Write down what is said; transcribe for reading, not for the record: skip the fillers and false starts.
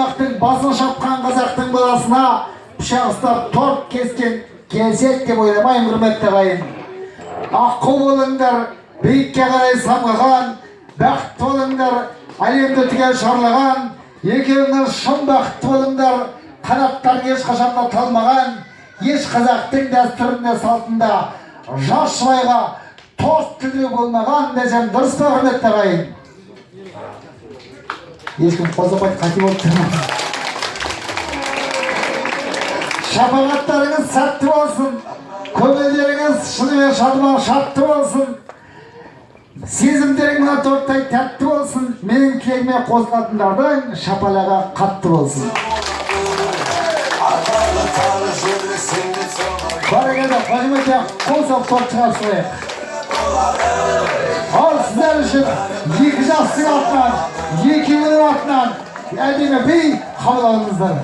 Қазақтың басын шапқан қазақтың баласына пышақ ұстап торт кескен келсек деп ойламаймын, құрметті ағайын. Аққу болыңдар, биікке қарай самғаған, бақытты болыңдар, әлемді түгел шарлаған, екеуіңіз шын бақытты болыңдар, қанаттарың ешқашанда талмаған, еш қазақтың дәстүрінде салтында жас шұбайға тост тілеу болмаған десем дұрыс па, құрметті ағайын? Ешкім қозғамайды, қате болып тұрмайды. Шапағаттарыңыз сәтті болсын, көңілдеріңіз шынымен шадыман шатты болсын, сезімдерің мына торттай тәтті болсын, менің тілегіме қосылатындардың шапалаға қатты болсын. Барекелді, қожымете қол соқ торт шығарып қояйық. Ал сіздер үшін екі жастың атынан, екеуінің атынан әдемі би қабыл алыңыздар.